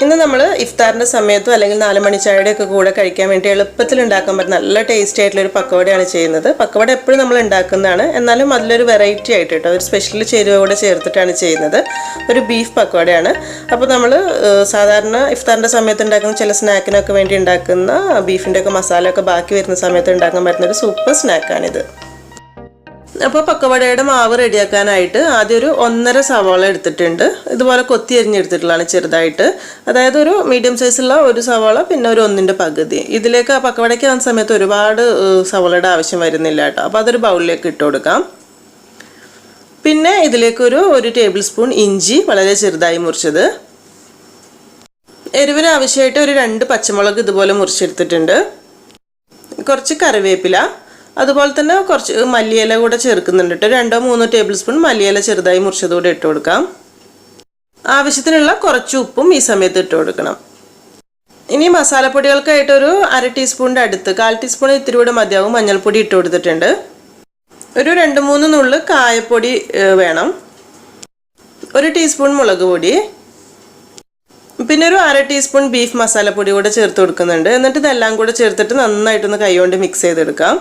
ഇന്ന് നമ്മൾ ഇഫ്താറിന്റെ സമയത്തോ അല്ലെങ്കിൽ 4 മണി ചായയുടെ ഒക്കെ കൂടെ കഴിക്കാൻ വേണ്ടി എളുപ്പത്തിൽ ഉണ്ടാക്കാൻ പറ്റുന്ന നല്ല ടേസ്റ്റി ആയിട്ടുള്ള ഒരു പക്കവടയാണ് ചെയ്യുന്നത്. പക്കവട എപ്പോഴും നമ്മൾ ഉണ്ടാക്കുന്നതാണ്, എന്നാലും അതിലൊരു വെറൈറ്റി ആയിട്ട് കേട്ടോ, ഒരു സ്പെഷ്യൽ ചേരുവ കൂടെ ചേർത്തിട്ടാണ് ചെയ്യുന്നത്. ഒരു ബീഫ് പക്കവടയാണ്. അപ്പോൾ നമ്മൾ സാധാരണ ഇഫ്താറിന്റെ സമയത്ത് ഉണ്ടാക്കുന്ന ചില സ്നാക്കിനൊക്കെ വേണ്ടി ഉണ്ടാക്കുന്ന ബീഫിൻ്റെ ഒക്കെ മസാല ഒക്കെ ബാക്കി വരുന്ന സമയത്ത് ഉണ്ടാക്കാൻ പറ്റുന്ന ഒരു സൂപ്പർ സ്നാക്കാണിത്. അപ്പോൾ പക്കവടയുടെ മാവ് റെഡിയാക്കാനായിട്ട് ആദ്യം ഒരു 1.5 സവാള എടുത്തിട്ടുണ്ട്. ഇതുപോലെ കൊത്തി അരിഞ്ഞെടുത്തിട്ടുള്ളതാണ് ചെറുതായിട്ട്. അതായത് ഒരു മീഡിയം സൈസുള്ള ഒരു സവാള, പിന്നെ ഒരു 1ന്റെ പകുതി. ഇതിലേക്ക് ആ പക്കവടയ്ക്ക് ആ സമയത്ത് ഒരുപാട് സവാളയുടെ ആവശ്യം വരുന്നില്ല കേട്ടോ. അപ്പോൾ അതൊരു ബൗളിലേക്ക് ഇട്ട് കൊടുക്കാം. പിന്നെ ഇതിലേക്കൊരു 1 ടേബിൾ സ്പൂൺ ഇഞ്ചി വളരെ ചെറുതായി മുറിച്ചത്. എരിവിന് ആവശ്യമായിട്ട് ഒരു 2 പച്ചമുളക് ഇതുപോലെ മുറിച്ചെടുത്തിട്ടുണ്ട്. കുറച്ച് കറിവേപ്പില, അതുപോലെ തന്നെ കുറച്ച് മല്ലിയില കൂടെ ചേർക്കുന്നുണ്ട് കേട്ടോ. 2-3 ടേബിൾ സ്പൂൺ മല്ലിയില ചെറുതായി മുറിച്ചത് കൂടെ ഇട്ട് കൊടുക്കാം. ആവശ്യത്തിനുള്ള കുറച്ച് ഉപ്പും ഈ സമയത്ത് ഇട്ട് കൊടുക്കണം. ഇനി മസാലപ്പൊടികൾക്കായിട്ട് ഒരു 1/2 ടീസ്പൂണിൻ്റെ അടുത്ത്, 1/4 ടീസ്പൂൺ ഇത്തിരി കൂടെ മതിയാവും മഞ്ഞൾപ്പൊടി ഇട്ട് കൊടുത്തിട്ടുണ്ട്. ഒരു 2-3 നുള്ള് കായപ്പൊടി വേണം. 1 ടീസ്പൂൺ മുളക് പൊടി, പിന്നെ ഒരു 1/2 ടീസ്പൂൺ ബീഫ് മസാലപ്പൊടി കൂടെ ചേർത്ത് കൊടുക്കുന്നുണ്ട്. എന്നിട്ട് ഇതെല്ലാം കൂടെ ചേർത്തിട്ട് നന്നായിട്ടൊന്ന് കൈകൊണ്ട് മിക്സ് ചെയ്തെടുക്കാം.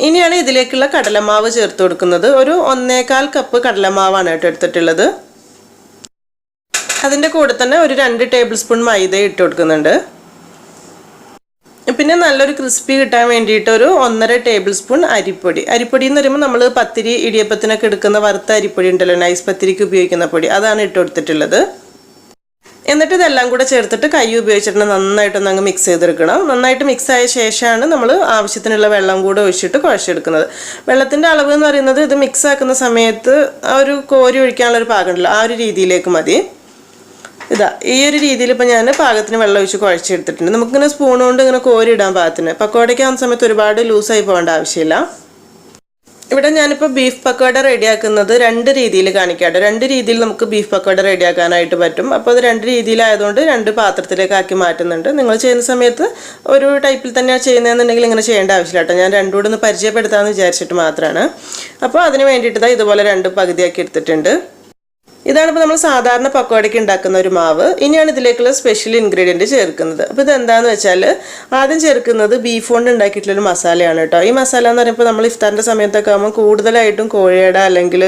ഇനിയാണ് ഇതിലേക്കുള്ള കടലമാവ് ചേർത്ത് കൊടുക്കുന്നത്. ഒരു 1.25 കപ്പ് കടലമാവാണ് കേട്ടോ എടുത്തിട്ടുള്ളത്. അതിൻ്റെ കൂടെ തന്നെ ഒരു 2 ടേബിൾ സ്പൂൺ മൈദ ഇട്ട് കൊടുക്കുന്നുണ്ട്. പിന്നെ നല്ലൊരു ക്രിസ്പി കിട്ടാൻ വേണ്ടിയിട്ട് ഒരു 1.5 ടേബിൾ സ്പൂൺ അരിപ്പൊടി. അരിപ്പൊടി എന്ന് പറയുമ്പോൾ നമ്മൾ പത്തിരി ഇടിയപ്പത്തിനൊക്കെ എടുക്കുന്ന വറുത്ത അരിപ്പൊടി ഉണ്ടല്ലോ, നൈസ് പത്തിരിക്ക് ഉപയോഗിക്കുന്ന പൊടി, അതാണ് ഇട്ട് കൊടുത്തിട്ടുള്ളത്. എന്നിട്ട് ഇതെല്ലാം കൂടെ ചേർത്തിട്ട് കൈ ഉപയോഗിച്ചിട്ട് നന്നായിട്ടൊന്ന് അങ്ങ് മിക്സ് ചെയ്തെടുക്കണം. നന്നായിട്ട് മിക്സ് ആയ ശേഷമാണ് നമ്മൾ ആവശ്യത്തിനുള്ള വെള്ളം കൂടെ ഒഴിച്ചിട്ട് കുഴച്ചെടുക്കുന്നത്. വെള്ളത്തിൻ്റെ അളവ് എന്ന് പറയുന്നത് ഇത് മിക്സ് ആക്കുന്ന സമയത്ത് ആ ഒരു കോരി ഒഴിക്കാനുള്ളൊരു പാകമുണ്ടല്ലോ, ആ ഒരു രീതിയിലേക്ക് മതി. ഇതാ ഈ ഒരു രീതിയിൽ ഇപ്പോൾ ഞാൻ പാകത്തിന് വെള്ളം ഒഴിച്ച് കുഴച്ചെടുത്തിട്ടുണ്ട്. നമുക്കിങ്ങനെ സ്പൂൺ കൊണ്ട് ഇങ്ങനെ കോരി ഇടാൻ പാകത്തിന്. പക്കവടയ്ക്കാവുന്ന സമയത്ത് ഒരുപാട് ലൂസായി പോകേണ്ട ആവശ്യമില്ല. ഇവിടെ ഞാനിപ്പോൾ ബീഫ് പക്കവട റെഡിയാക്കുന്നത് 2 രീതിയിൽ കാണിക്കാട്ടോ. 2 രീതിയിൽ നമുക്ക് ബീഫ് പക്കവട റെഡിയാക്കാനായിട്ട് പറ്റും. അപ്പോൾ അത് 2 രീതിയിലായതുകൊണ്ട് 2 പാത്രത്തിലേക്ക് ആക്കി മാറ്റുന്നുണ്ട്. നിങ്ങൾ ചെയ്യുന്ന സമയത്ത് ഒരു ടൈപ്പിൽ തന്നെയാണ് ചെയ്യുന്നതെന്നുണ്ടെങ്കിൽ ഇങ്ങനെ ചെയ്യേണ്ട ആവശ്യമില്ല കേട്ടോ. ഞാൻ 2 കൂടെ ഒന്ന് പരിചയപ്പെടുത്താമെന്ന് വിചാരിച്ചിട്ട് മാത്രമാണ്. അപ്പോൾ അതിന് വേണ്ടിയിട്ട് ഇതുപോലെ 2 പകുതിയാക്കി എടുത്തിട്ടുണ്ട്. ഇതാണിപ്പോൾ നമ്മൾ സാധാരണ പക്കവടയ്ക്ക് ഉണ്ടാക്കുന്ന ഒരു മാവ്. ഇനിയാണ് ഇതിലേക്കുള്ള സ്പെഷ്യൽ ഇൻഗ്രീഡിയൻറ്റ് ചേർക്കുന്നത്. അപ്പോൾ ഇതെന്താണെന്ന് വെച്ചാൽ ആദ്യം ചേർക്കുന്നത് ബീഫ് കൊണ്ട് ഉണ്ടാക്കിയിട്ടുള്ളൊരു മസാലയാണ് കേട്ടോ. ഈ മസാല എന്ന് പറയുമ്പോൾ നമ്മൾ ഇഫ്താറിൻ്റെ സമയത്തൊക്കെ ആകുമ്പോൾ കൂടുതലായിട്ടും കോഴിയുടെ അല്ലെങ്കിൽ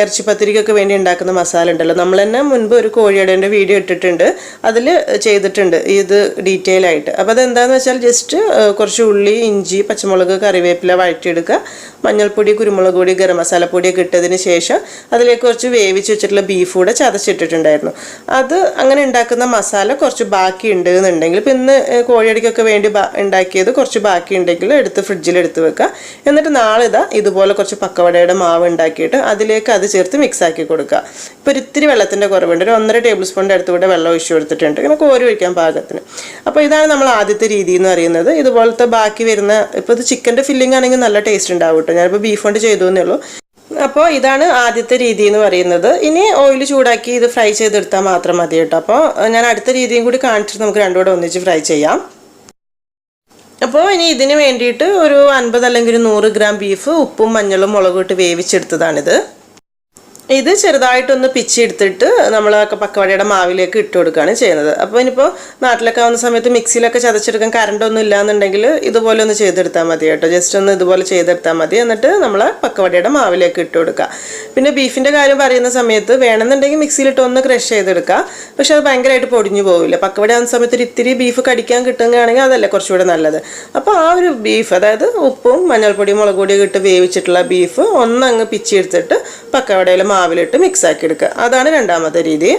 ഇറച്ചിപ്പത്തിരിക്കൊക്കെ വേണ്ടി ഉണ്ടാക്കുന്ന മസാല ഉണ്ടല്ലോ. നമ്മൾ തന്നെ മുൻപ് ഒരു കോഴിയുടെ വീഡിയോ ഇട്ടിട്ടുണ്ട്, അതിൽ ചെയ്തിട്ടുണ്ട് ഇത് ഡീറ്റെയിൽ ആയിട്ട്. അപ്പോൾ അതെന്താണെന്ന് വെച്ചാൽ ജസ്റ്റ് കുറച്ച് ഉള്ളി, ഇഞ്ചി, പച്ചമുളക്, കറിവേപ്പില വഴറ്റിയെടുക്കുക. മഞ്ഞൾപ്പൊടി, കുരുമുളക് പൊടി, ഗരം മസാലപ്പൊടിയൊക്കെ ഇട്ടതിന് ശേഷം അതിലേക്ക് കുറച്ച് വേവിച്ച് വെച്ചിട്ടുള്ള ബീഫ് കൂടെ ചതച്ചിട്ടിട്ടുണ്ടായിരുന്നു. അത് അങ്ങനെ ഉണ്ടാക്കുന്ന മസാല കുറച്ച് ബാക്കി ഉണ്ട് എന്നുണ്ടെങ്കിൽ, ഇപ്പം ഇന്ന് കോഴിയടിക്കൊക്കെ വേണ്ടി ഉണ്ടാക്കിയത് കുറച്ച് ബാക്കി ഉണ്ടെങ്കിൽ എടുത്ത് ഫ്രിഡ്ജിൽ എടുത്ത് വെക്കുക. എന്നിട്ട് നാളെ ഇതുപോലെ കുറച്ച് പക്കവടയുടെ മാവ് ഉണ്ടാക്കിയിട്ട് അതിലേക്ക് അത് ചേർത്ത് മിക്സ് ആക്കി കൊടുക്കുക. ഇപ്പോൾ ഇത്തിരി വെള്ളത്തിൻ്റെ കുറവുണ്ട്, ഒരു 1.5 ടേബിൾ സ്പൂണിൻ്റെ അടുത്ത് കൂടെ വെള്ളം ഒഴിച്ചു കൊടുത്തിട്ടുണ്ട്, ഇങ്ങനെ കോരി ഒഴിക്കാൻ പാകത്തിന്. അപ്പോൾ ഇതാണ് നമ്മൾ ആദ്യത്തെ രീതി എന്ന് പറയുന്നത്. ഇതുപോലത്തെ ബാക്കി വരുന്ന, ഇപ്പോൾ ഇത് ചിക്കൻ്റെ ഫില്ലിംഗ് ആണെങ്കിൽ നല്ല ടേസ്റ്റ് ഉണ്ടാവും കേട്ടോ. ഞാനിപ്പോൾ ബീഫ് കൊണ്ട് ചെയ്തു എന്നേ ഉള്ളൂ. അപ്പോൾ ഇതാണ് ആദ്യത്തെ രീതി എന്ന് പറയുന്നത്. ഇനി ഓയിൽ ചൂടാക്കി ഇത് ഫ്രൈ ചെയ്തെടുത്താൽ മാത്രം മതി കേട്ടോ. അപ്പോൾ ഞാൻ അടുത്ത രീതിയും കൂടി കാണിച്ചിട്ട് നമുക്ക് 2 കൂടെ ഒന്നിച്ച് ഫ്രൈ ചെയ്യാം. അപ്പോൾ ഇനി ഇതിന് വേണ്ടിയിട്ട് ഒരു 50 അല്ലെങ്കിൽ 100 ഗ്രാം ബീഫ് ഉപ്പും മഞ്ഞളും മുളകും ഇട്ട് വേവിച്ചെടുത്തതാണിത്. ഇത് ചെറുതായിട്ടൊന്ന് പിച്ചെടുത്തിട്ട് നമ്മൾ പക്കവടയുടെ മാവിലേക്ക് ഇട്ട് കൊടുക്കുകയാണ് ചെയ്യുന്നത്. അപ്പോൾ ഇനിയിപ്പോൾ നാട്ടിലൊക്കെ ആവുന്ന സമയത്ത് മിക്സിയിലൊക്കെ ചതച്ചെടുക്കാൻ കറണ്ടൊന്നും ഇല്ലാന്നുണ്ടെങ്കിൽ ഇതുപോലെ ഒന്ന് ചെയ്തെടുത്താൽ മതി കേട്ടോ. ജസ്റ്റ് ഒന്ന് ഇതുപോലെ ചെയ്തെടുത്താൽ മതി. എന്നിട്ട് നമ്മൾ പക്കവടയുടെ മാവിലേക്ക് ഇട്ട് കൊടുക്കുക. പിന്നെ ബീഫിൻ്റെ കാര്യം പറയുന്ന സമയത്ത് വേണമെന്നുണ്ടെങ്കിൽ മിക്സിയിലിട്ട് ഒന്ന് ക്രഷ് ചെയ്തെടുക്കുക. പക്ഷെ അത് ഭയങ്കരമായിട്ട് പൊടിഞ്ഞു പോവില്ല. പക്കവട ആവുന്ന സമയത്ത് ഒരു ഇത്തിരി ബീഫ് കടിക്കാൻ കിട്ടുകയാണെങ്കിൽ അതല്ലേ കുറച്ചുകൂടെ നല്ലത്. അപ്പോൾ ആ ഒരു ബീഫ്, അതായത് ഉപ്പും മഞ്ഞൾപ്പൊടിയും മുളക് പൊടിയും ഇട്ട് വേവിച്ചിട്ടുള്ള ബീഫ് ഒന്നങ്ങ് പിച്ചെടുത്തിട്ട് പക്കവടയിൽ മാവിലിട്ട് മിക്സ് ആക്കി എടുക്കുക. അതാണ് രണ്ടാമത്തെ രീതി.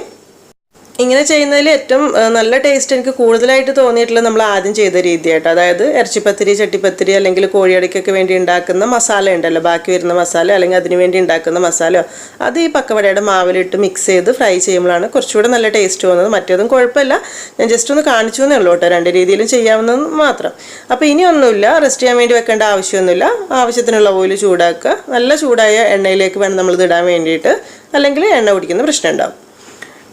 ഇങ്ങനെ ചെയ്യുന്നതിൽ ഏറ്റവും നല്ല ടേസ്റ്റ് എനിക്ക് കൂടുതലായിട്ട് തോന്നിയിട്ടുള്ളത് നമ്മൾ ആദ്യം ചെയ്ത രീതിയായിട്ട്, അതായത് ഇറച്ചിപ്പത്തിരി, ചട്ടിപ്പത്തിരി അല്ലെങ്കിൽ കോഴിയടിക്കൊക്കെ വേണ്ടി ഉണ്ടാക്കുന്ന മസാല ഉണ്ടല്ലോ, ബാക്കി വരുന്ന മസാല അല്ലെങ്കിൽ അതിന് വേണ്ടി ഉണ്ടാക്കുന്ന മസാല, അത് ഈ പക്കവടയുടെ മാവിലിട്ട് മിക്സ് ചെയ്ത് ഫ്രൈ ചെയ്യുമ്പോഴാണ് കുറച്ചുകൂടെ നല്ല ടേസ്റ്റ് തോന്നുന്നത്. മറ്റേതും കുഴപ്പമില്ല, ഞാൻ ജസ്റ്റ് ഒന്ന് കാണിച്ചു എന്നേ ഉള്ളൂ കേട്ടോ. 2 രീതിയിലും ചെയ്യാവുന്നത് മാത്രം. അപ്പോൾ ഇനി ഒന്നുമില്ല, റെസ്റ്റ് ചെയ്യാൻ വേണ്ടി വെക്കേണ്ട ആവശ്യമൊന്നുമില്ല. ആവശ്യത്തിനുള്ള ഓയിൽ ചൂടാക്കുക. നല്ല ചൂടായ എണ്ണയിലേക്ക് വേണം നമ്മളിത് ഇടാൻ വേണ്ടിയിട്ട്, അല്ലെങ്കിൽ എണ്ണ കുടിക്കുന്ന പ്രശ്നം ഉണ്ടാവും.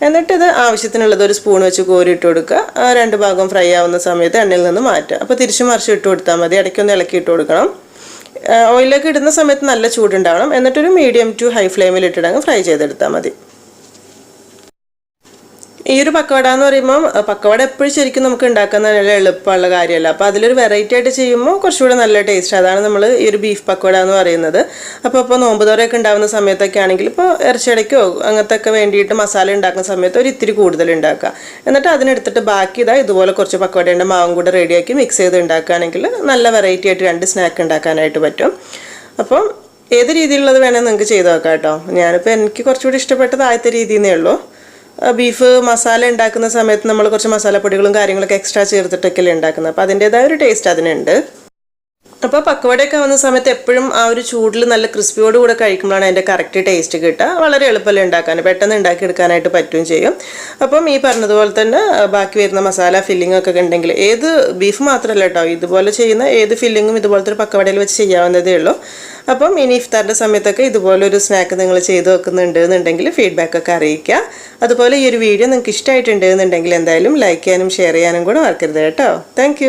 എന്നിട്ട് ഇത് ആവശ്യത്തിനുള്ളത് ഒരു സ്പൂൺ വെച്ച് കോരിയിട്ട് കൊടുക്കുക. 2 ഭാഗം ഫ്രൈ ആവുന്ന സമയത്ത് എണ്ണയിൽ നിന്ന് മാറ്റുക. അപ്പോൾ തിരിച്ചു മറിച്ച് ഇട്ട് കൊടുത്താൽ മതി. ഇടയ്ക്കൊന്ന് ഇളക്കി ഇട്ട് കൊടുക്കണം. ഓയിലേക്ക് ഇടുന്ന സമയത്ത് നല്ല ചൂടുണ്ടാവണം. എന്നിട്ടൊരു മീഡിയം ടു ഹൈ ഫ്ലെയിമിൽ ഇട്ടിട്ടങ്ങ് ഫ്രൈ ചെയ്തെടുത്താൽ മതി. ഈ ഒരു പക്കവട എന്ന് പറയുമ്പോൾ പക്കവട എപ്പോഴും ശരിക്കും നമുക്ക് ഉണ്ടാക്കാൻ നല്ല എളുപ്പമുള്ള കാര്യമല്ല. അപ്പോൾ അതിലൊരു വെറൈറ്റി ആയിട്ട് ചെയ്യുമ്പോൾ കുറച്ചുകൂടെ നല്ല ടേസ്റ്റ്. അതാണ് നമ്മൾ ഈ ഒരു ബീഫ് പക്കവട എന്ന് പറയുന്നത്. അപ്പോൾ നോമ്പ് തുറയൊക്കെ ഉണ്ടാകുന്ന സമയത്തൊക്കെ ആണെങ്കിൽ ഇപ്പോൾ ഇറച്ചിയടയ്ക്കോ അങ്ങനത്തെ ഒക്കെ വേണ്ടിയിട്ട് മസാല ഉണ്ടാക്കുന്ന സമയത്ത് ഒരു ഇത്തിരി കൂടുതൽ ഉണ്ടാക്കുക. എന്നിട്ട് അതിനെടുത്തിട്ട് ബാക്കി ഇതുപോലെ കുറച്ച് പക്കവടയുടെ മാവും കൂടെ റെഡിയാക്കി മിക്സ് ചെയ്ത് ഉണ്ടാക്കുകയാണെങ്കിൽ നല്ല വെറൈറ്റി ആയിട്ട് 2 സ്നാക്ക് ഉണ്ടാക്കാനായിട്ട് പറ്റും. അപ്പം ഏത് രീതിയിലുള്ളത് വേണമെങ്കിൽ നിങ്ങൾക്ക് ചെയ്ത് നോക്കാം കേട്ടോ. ഞാനിപ്പോൾ എനിക്ക് കുറച്ചുകൂടി ഇഷ്ടപ്പെട്ടത് ആദ്യത്തെ രീതിയെന്നേ ഉള്ളൂ. ബീഫ് മസാല ഉണ്ടാക്കുന്ന സമയത്ത് നമ്മൾ കുറച്ച് മസാലപ്പൊടികളും കാര്യങ്ങളൊക്കെ എക്സ്ട്രാ ചേർത്തിട്ടൊക്കെയല്ലേ ഉണ്ടാക്കുന്നത്. അപ്പോൾ അതിൻ്റേതായ ഒരു ടേസ്റ്റ് അതിനുണ്ട്. അപ്പോൾ പക്കവടയൊക്കെ വന്ന സമയത്ത് എപ്പോഴും ആ ഒരു ചൂടിൽ നല്ല ക്രിസ്പിയോടുകൂടെ കഴിക്കുമ്പോഴാണ് അതിൻ്റെ കറക്റ്റ് ടേസ്റ്റ് കിട്ടുക. വളരെ എളുപ്പമല്ലേ ഉണ്ടാക്കാൻ, പെട്ടെന്ന് ഉണ്ടാക്കിയെടുക്കാനായിട്ട് പറ്റുകയും ചെയ്യും. അപ്പം ഈ പറഞ്ഞതുപോലെ തന്നെ ബാക്കി വരുന്ന മസാല ഫില്ലിംഗ് ഒക്കെ ഉണ്ടെങ്കിൽ ഏത് ബീഫ് മാത്രമല്ല കേട്ടോ, ഇതുപോലെ ചെയ്യുന്ന ഏത് ഫില്ലിങ്ങും ഇതുപോലത്തെ ഒരു പക്കവടയിൽ വെച്ച് ചെയ്യാവുന്നതേ ഉള്ളൂ. അപ്പം ഇനി ഇഫ്താറിൻ്റെ സമയത്തൊക്കെ ഇതുപോലൊരു സ്നാക്ക് നിങ്ങൾ ചെയ്ത് വെക്കുന്നുണ്ട് എന്നുണ്ടെങ്കിൽ ഫീഡ്ബാക്കൊക്കെ അറിയിക്കുക. അതുപോലെ ഈ ഒരു വീഡിയോ നിങ്ങൾക്ക് ഇഷ്ടമായിട്ടുണ്ട് എന്നുണ്ടെങ്കിൽ എന്തായാലും ലൈക്ക് ചെയ്യാനും ഷെയർ ചെയ്യാനും കൂടെ മറക്കരുത് കേട്ടോ. താങ്ക്